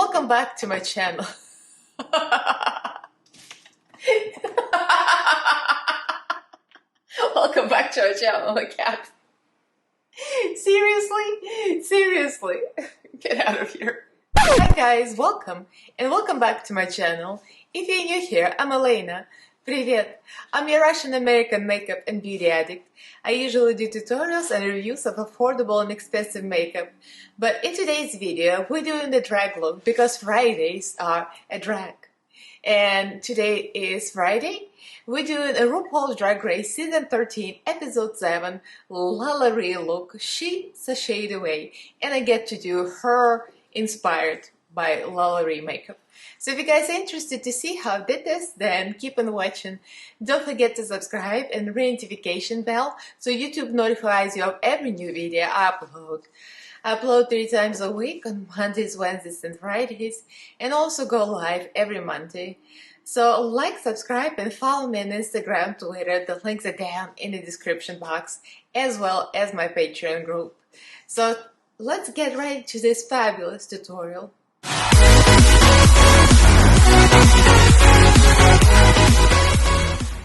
welcome back to my channel. Welcome back to our channel, my cat. Seriously, get out of here. Hi guys, welcome and welcome back to my channel. If you're new here, I'm Elaina. Привет! I'm a Russian-American makeup and beauty addict. I usually do tutorials and reviews of affordable and expensive makeup. But in today's video, we're doing the drag look because Fridays are a drag. And today is Friday. We're doing a Rupauls Drag Race Season 13, Episode 7, Lala look. She's a shade away. And I get to do her inspired by Lala makeup. So if you guys are interested to see how I did this, then keep on watching. Don't forget to subscribe and ring notification bell so YouTube notifies you of every new video I upload. I upload 3 times a week on Mondays, Wednesdays, and Fridays, and also go live every Monday. So like, subscribe, and follow me on Instagram, Twitter. The links are down in the description box, as well as my Patreon group. So let's get right to this fabulous tutorial.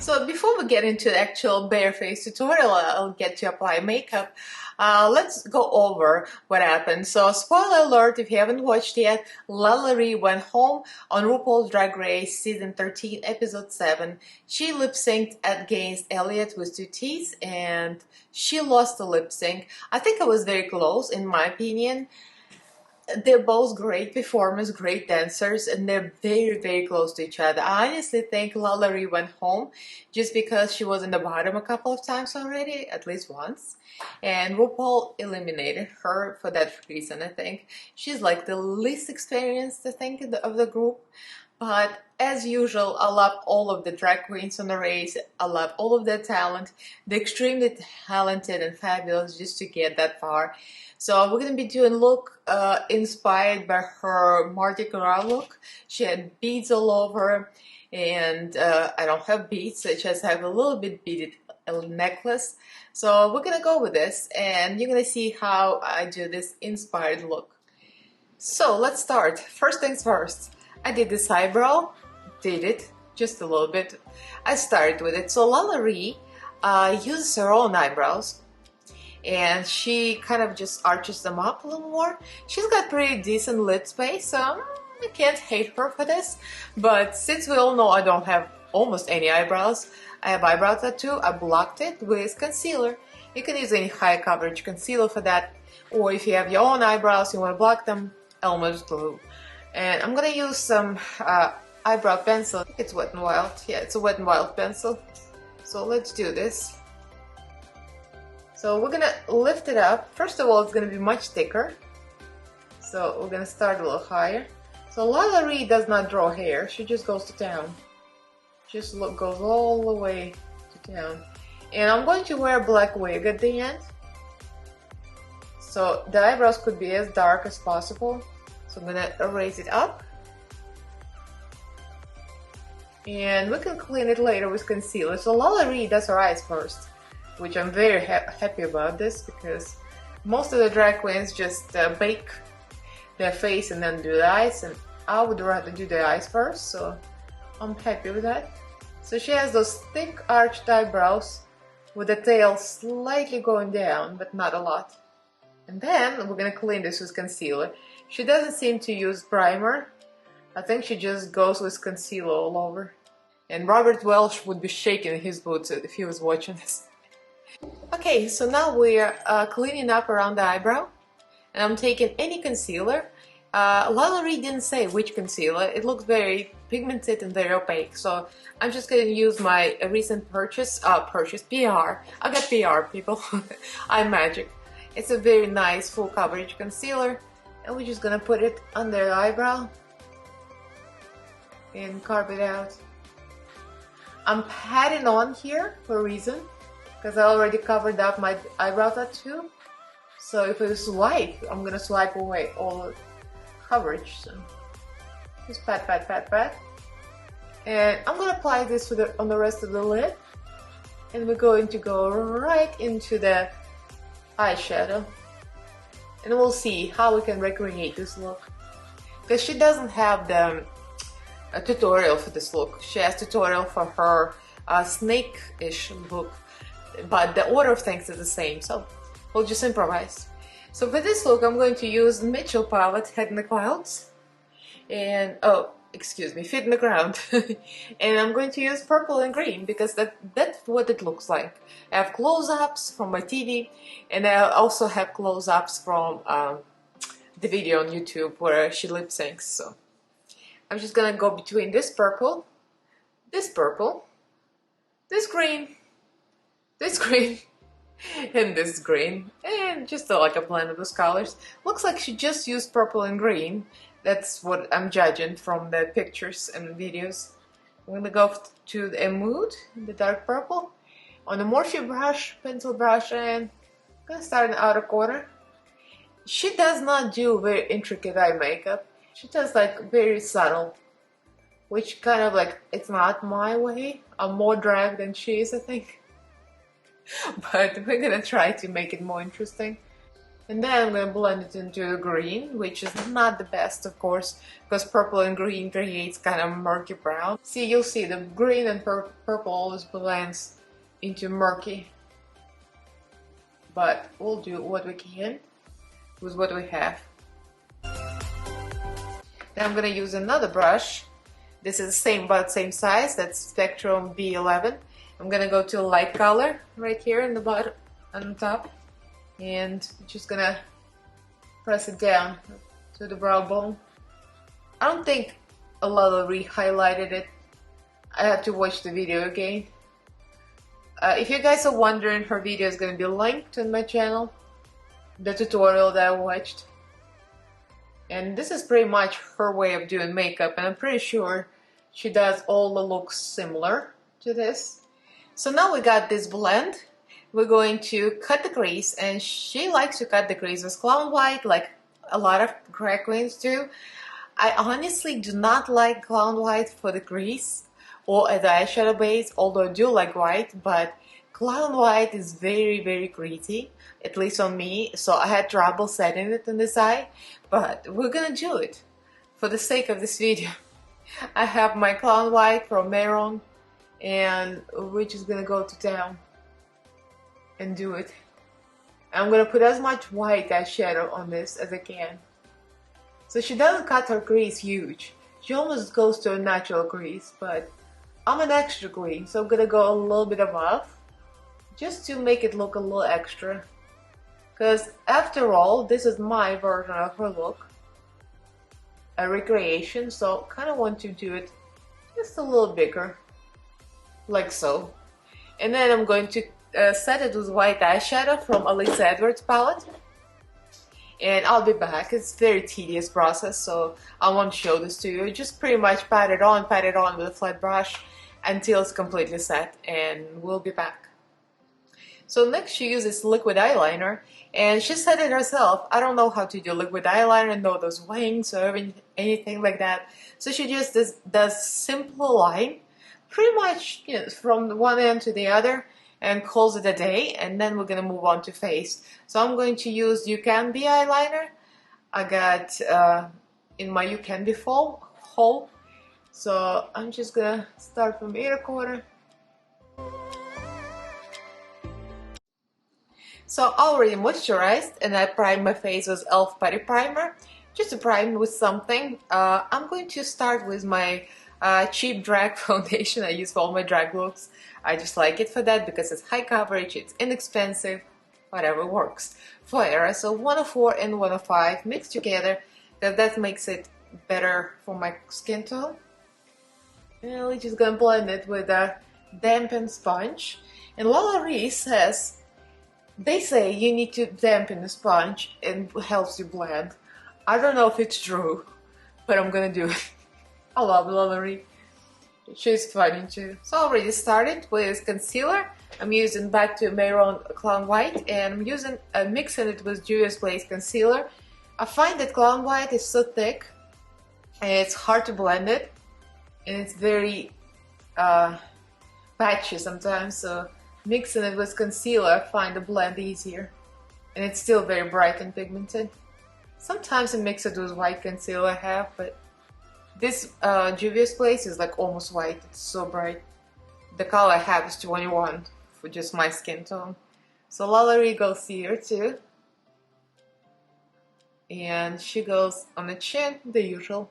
So before we get into the actual bare face tutorial, I'll get to apply makeup. Let's go over what happened. So spoiler alert, if you haven't watched yet, Lala went home on RuPaul's Drag Race Season 13, Episode 7. She lip-synced against Elliot with 2 T's and she lost the lip-sync. I think it was very close in my opinion. They're both great performers, great dancers, and they're very close to each other. I honestly think Lala went home just because she was in the bottom a couple of times already, at least once. And RuPaul eliminated her for that reason, I think. She's like the least experienced, I think, of the group. But as usual, I love all of the drag queens on the race. I love all of their talent. They're extremely talented and fabulous just to get that far. So we're going to be doing look inspired by her Mardi Gras look. She had beads all over, and I don't have beads, I just have a little bit beaded necklace. So we're going to go with this, and you're going to see how I do this inspired look. So let's start. First things first, I did this eyebrow, did it just a little bit. I started with it. So Lala uses her own eyebrows, and she kind of just arches them up a little more. She's got pretty decent lid space, so I can't hate her for this. But since we all know I don't have almost any eyebrows, I have eyebrow tattoo, I blocked it with concealer. You can use any high coverage concealer for that, or if you have your own eyebrows, you want to block them, Elmer's glue. And I'm gonna use some eyebrow pencil. It's Wet n Wild. Yeah, it's a Wet n Wild pencil. So let's do this. So we're gonna lift it up. First of all, it's gonna be much thicker. So we're gonna start a little higher. So Lala does not draw hair, she just goes to town. Just goes all the way to town. And I'm going to wear a black wig at the end. So the eyebrows could be as dark as possible. So I'm gonna erase it up. And we can clean it later with concealer. So Lala does her eyes first, which I'm very happy about this because most of the drag queens just bake their face and then do the eyes, and I would rather do the eyes first, so I'm happy with that. So she has those thick arched eyebrows with the tail slightly going down, but not a lot. And then we're gonna clean this with concealer. She doesn't seem to use primer. I think she just goes with concealer all over. And Robert Welsh would be shaking his boots if he was watching this. Okay, so now we're cleaning up around the eyebrow, and I'm taking any concealer. Lala didn't say which concealer. It looks very pigmented and very opaque, so I'm just going to use my recent purchase, PR. I got PR, people. I'm Magic. It's a very nice full coverage concealer, and we're just going to put it under the eyebrow and carve it out. I'm patting on here for a reason, because I already covered up my eyebrow tattoo. So if I swipe, I'm gonna swipe away all the coverage. So just pat. And I'm gonna apply this on the rest of the lid. And we're going to go right into the eyeshadow. And we'll see how we can recreate this look. because she doesn't have the a tutorial for this look. She has tutorial for her snake-ish look, but the order of things is the same, so we'll just improvise. So for this look, I'm going to use Mitchell palette, Head in the Clouds, and oh, excuse me, Feet in the Ground. And I'm going to use purple and green because that's what it looks like. I have close-ups from my TV, and I also have close-ups from the video on YouTube where she lip syncs. So I'm just gonna go between this purple, this green, and this green, and just like a blend of those colors. Looks like she just used purple and green. That's what I'm judging from the pictures and videos. I'm gonna go to the mood, the dark purple, on the Morphe brush, pencil brush, and I'm gonna start in the outer corner. She does not do very intricate eye makeup. She does like very subtle, which kind of like, it's not my way. I'm more drag than she is, I think. But we're gonna try to make it more interesting. And then I'm gonna blend it into green, which is not the best, of course, because purple and green creates kind of murky brown. See, you'll see the green and purple always blends into murky. But we'll do what we can with what we have. Then I'm gonna use another brush. This is about same size. That's Spectrum B11. I'm gonna go to a light color right here in the bottom, on the top, and just gonna press it down to the brow bone. I don't think Lala re-highlighted it. I have to watch the video again. If you guys are wondering, her video is gonna be linked on my channel, the tutorial that I watched. And this is pretty much her way of doing makeup, and I'm pretty sure she does all the looks similar to this. So now we got this blend. We're going to cut the crease, and she likes to cut the crease with Clown White, like a lot of drag queens do. I honestly do not like Clown White for the crease or as the eyeshadow base, although I do like white, but Clown White is very, very greasy, at least on me, so I had trouble setting it on this eye, but we're gonna do it for the sake of this video. I have my Clown White from Maroon, and we're just gonna go to town and do it. I'm gonna put as much white eyeshadow on this as I can. So she doesn't cut her crease huge. She almost goes to a natural crease, but I'm an extra queen, so I'm gonna go a little bit above, just to make it look a little extra. Because after all, this is my version of her look. A recreation, so kind of want to do it just a little bigger. Like so. And then I'm going to set it with white eyeshadow from Alyssa Edwards palette. And I'll be back. It's a very tedious process, so I won't show this to you. Just pretty much pat it on with a flat brush until it's completely set, and we'll be back. So next she uses liquid eyeliner, and she said it herself, I don't know how to do liquid eyeliner, know those wings or anything like that. So she just does simple line, pretty much, you know, from one end to the other, and calls it a day, and then we're gonna move on to face. So I'm going to use You Can Be eyeliner. I got in my You Can Be hole. So I'm just gonna start from inner corner. So I already moisturized, and I primed my face with e.l.f. Putty Primer, just to prime with something. I'm going to start with my cheap drag foundation I use for all my drag looks. I just like it for that because it's high coverage, it's inexpensive, whatever works. For so 104 and 105 mixed together, because that makes it better for my skin tone. And we're just gonna blend it with a dampened sponge. And Lala says, they say you need to dampen the sponge and it helps you blend. I don't know if it's true, but I'm gonna do it. I love Lala. She's funny too. So I already started with concealer. I'm using back to Maroon Clown White, and I'm using mixing it with Juvia's Place concealer. I find that Clown White is so thick and it's hard to blend it, and it's very patchy sometimes, so mixing it with concealer I find the blend easier, and it's still very bright and pigmented. Sometimes I mix it with white concealer I have, but this Juvia's Place is like almost white. It's so bright. The color I have is 21 for just my skin tone. So Lala goes here too. And she goes on the chin, the usual.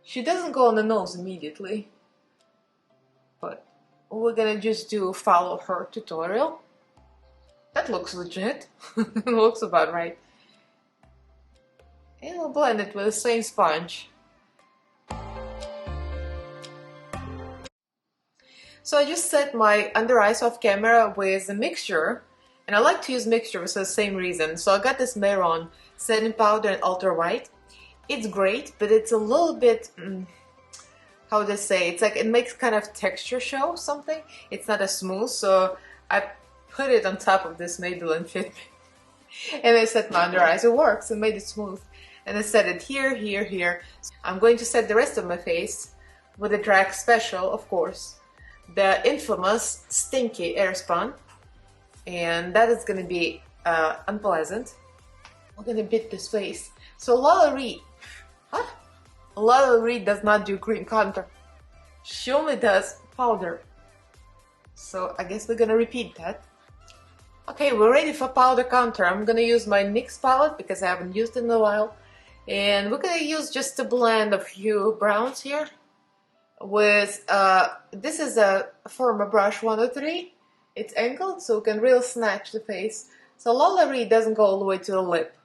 She doesn't go on the nose immediately. But we're gonna just follow her tutorial. That looks legit. It looks about right. And we'll blend it with the same sponge. So I just set my under eyes off camera with a mixture, and I like to use mixture for the same reason. So I got this Maron setting powder and ultra white. It's great, but it's a little bit, how would I say, it's like it makes kind of texture show something. It's not as smooth, so I put it on top of this Maybelline Fit Me. And I set my under eyes. It works. It made it smooth. And I set it here, here, here. I'm going to set the rest of my face with a drag special, of course. The infamous Stinky Airspun, and that is going to be unpleasant. We're going to bit this face. So Lala does not do cream contour. She only does powder. So I guess we're going to repeat that. Okay, we're ready for powder contour. I'm going to use my NYX palette because I haven't used it in a while. And we're going to use just a blend of few browns here. With this is a Forma brush 103. It's angled, so we can really snatch the face. So Lala doesn't go all the way to the lip,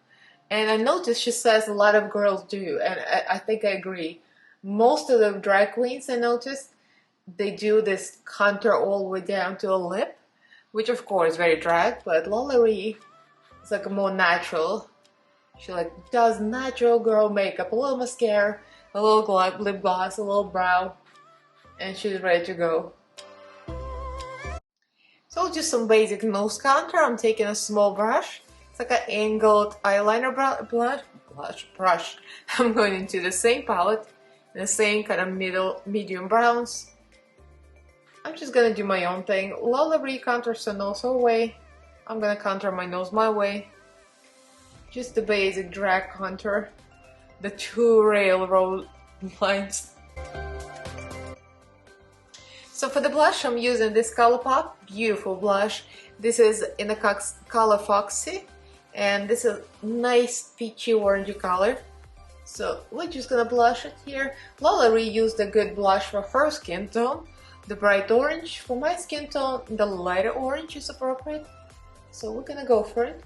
and I noticed she says a lot of girls do, and I think I agree. Most of the drag queens I noticed, they do this contour all the way down to the lip, which of course is very drag, but Lala is like a more natural. She like does natural girl makeup, a little mascara, a little lip gloss, a little brow. And she's ready to go. So just some basic nose contour. I'm taking a small brush. It's like an angled eyeliner brush. I'm going into the same palette, the same kind of medium browns. I'm just gonna do my own thing. Lala contours her nose her way. I'm gonna contour my nose my way. Just the basic drag contour. The two railroad lines. So for the blush, I'm using this ColourPop, beautiful blush. This is in the color Foxy, and this is nice peachy orangey color. So we're just gonna blush it here. Lala used a good blush for her skin tone, the bright orange. For my skin tone, the lighter orange is appropriate. So we're gonna go for it.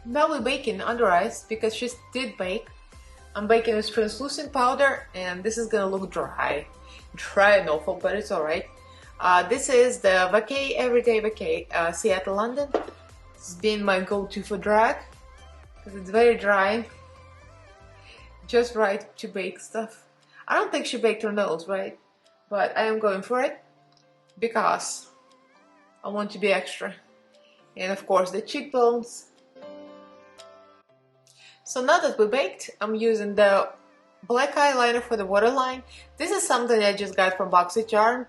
Now we're baking under eyes because she did bake. I'm baking with translucent powder, and this is gonna look dry and awful, but it's alright. This is the Vacay Everyday Vacay Seattle, London. It's been my go-to for drag because it's very dry, just right to bake stuff. I don't think she baked her nose, right? But I am going for it because I want to be extra. And of course the cheekbones. So now that we baked, I'm using the black eyeliner for the waterline. This is something I just got from BoxyCharm.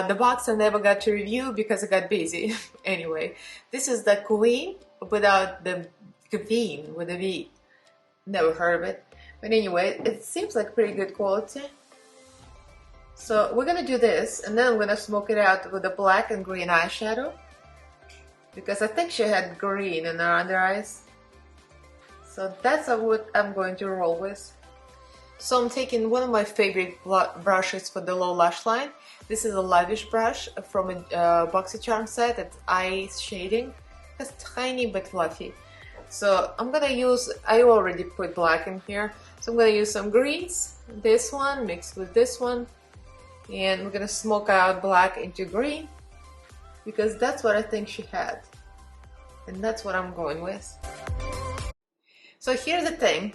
The box I never got to review because I got busy. Anyway, this is the Queen without the Queen with a V. Never heard of it. But anyway, it seems like pretty good quality. So we're gonna do this, and then I'm gonna smoke it out with a black and green eyeshadow. Because I think she had green in her under eyes. So that's what I'm going to roll with. So I'm taking one of my favorite brushes for the low lash line. This is a Lavish brush from a BoxyCharm set. It's eye shading. It's tiny but fluffy. So I'm gonna use, I already put black in here. So I'm gonna use some greens. This one mixed with this one. And we're gonna smoke out black into green. Because that's what I think she had. And that's what I'm going with. So here's the thing.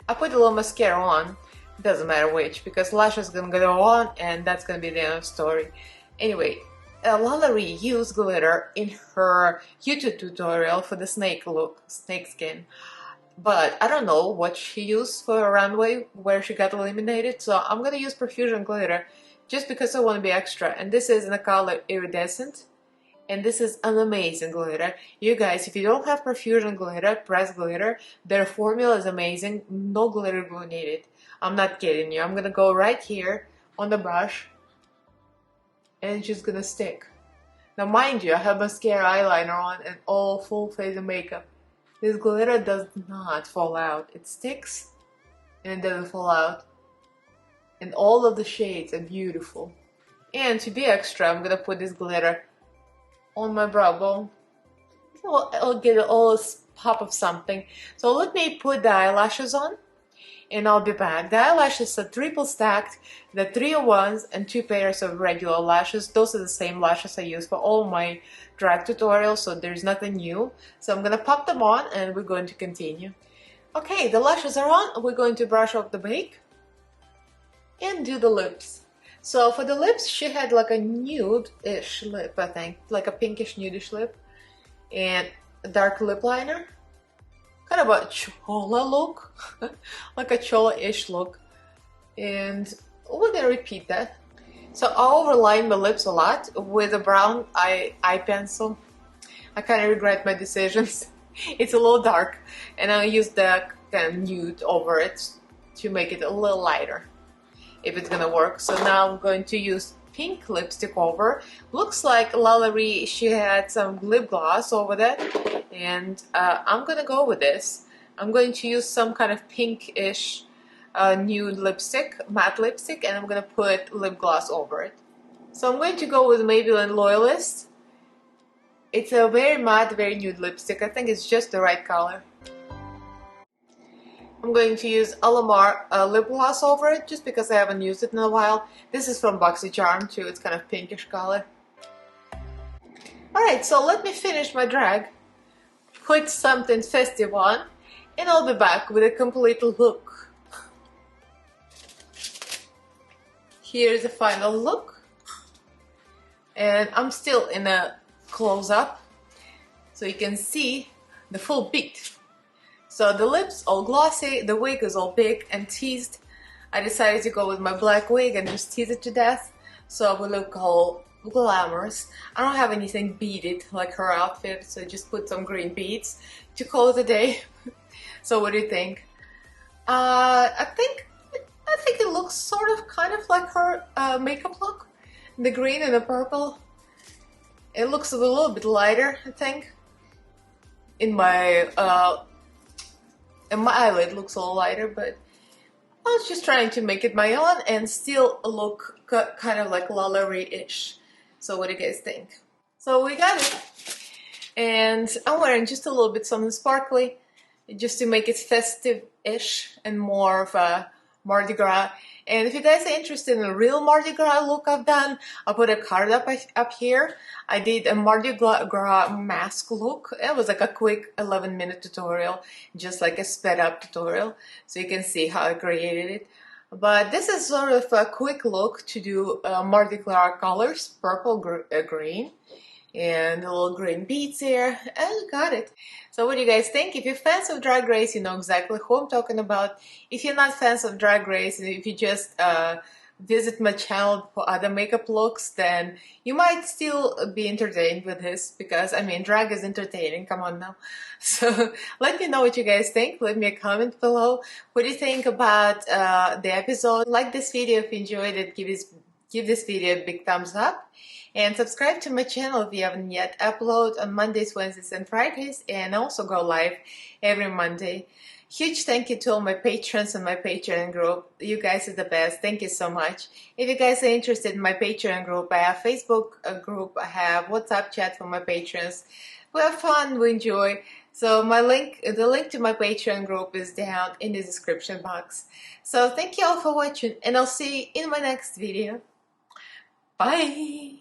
I put a little mascara on, doesn't matter which, because lash is gonna go on and that's gonna be the end of the story. Anyway, Lala used glitter in her YouTube tutorial for the snake look, snake skin. But I don't know what she used for a runway where she got eliminated, so I'm gonna use Profusion glitter just because I want to be extra. And this is in the color Iridescent. and this is an amazing glitter. You guys, if you don't have perfusion glitter, pressed glitter, their formula is amazing. No glitter glue needed. I'm not kidding you. I'm gonna go right here on the brush, and it's just gonna stick. Now mind you, I have mascara, eyeliner on, and all full face of makeup. This glitter does not fall out. It sticks and it doesn't fall out. And all of the shades are beautiful. And to be extra, I'm gonna put this glitter on my brow bone. So I'll get a little pop of something. So let me put the eyelashes on, and I'll be back. The eyelashes are triple stacked, the 301s and 2 pairs of regular lashes. Those are the same lashes I use for all my drag tutorials, so there's nothing new. So I'm gonna pop them on and we're going to continue. Okay, the lashes are on. We're going to brush off the bake and do the lips. So for the lips, she had like a nude-ish lip, I think, like a pinkish nudish lip, and a dark lip liner. Kind of a chola look, like a chola-ish look. And we're gonna repeat that. So I overline my lips a lot with a brown eye pencil. I kind of regret my decisions. It's a little dark, and I use the kind of nude over it to make it a little lighter, if it's gonna work. So now I'm going to use pink lipstick over. Looks like Lala, she had some lip gloss over that, and I'm gonna go with this. I'm going to use some kind of pinkish nude lipstick, matte lipstick, and I'm gonna put lip gloss over it. So I'm going to go with Maybelline Loyalist. It's a very matte, very nude lipstick. I think it's just the right color. I'm going to use Alamar lip gloss over it, just because I haven't used it in a while. This is from BoxyCharm too. It's kind of pinkish color. Alright, so let me finish my drag, put something festive on, and I'll be back with a complete look. Here's the final look. And I'm still in a close-up, so you can see the full beat. So the lips all glossy, the wig is all big and teased. I decided to go with my black wig and just tease it to death, so we look all glamorous. I don't have anything beaded like her outfit, so just put some green beads to call it a day. So what do you think? I think it looks sort of kind of like her makeup look. The green and the purple. It looks a little bit lighter, I think. In my eyelid looks a little lighter, but I was just trying to make it my own and still look kind of like Lala-ish. So what do you guys think? So we got it. And I'm wearing just a little bit something sparkly, just to make it festive-ish and more of a Mardi Gras. And if you guys are interested in a real Mardi Gras look I've done, I'll put a card up here. I did a Mardi Gras mask look. It was like a quick 11-minute tutorial, just like a sped up tutorial, so you can see how I created it. But this is sort of a quick look to do Mardi Gras colors, purple, green, and the little green beads here, and you got it. So what do you guys think? If you're fans of Drag Race, you know exactly who I'm talking about. If you're not fans of Drag Race, and if you just visit my channel for other makeup looks, then you might still be entertained with this, because I mean, drag is entertaining, come on now. So let me know what you guys think. Leave me a comment below. What do you think about the episode? Like this video if you enjoyed it, give this video a big thumbs up. And subscribe to my channel if you haven't yet. Upload on Mondays, Wednesdays, and Fridays, and also go live every Monday. Huge thank you to all my patrons and my Patreon group. You guys are the best. Thank you so much. If you guys are interested in my Patreon group, I have Facebook group, I have WhatsApp chat for my patrons. We have fun, we enjoy. So the link to my Patreon group is down in the description box. So thank you all for watching, and I'll see you in my next video. Bye!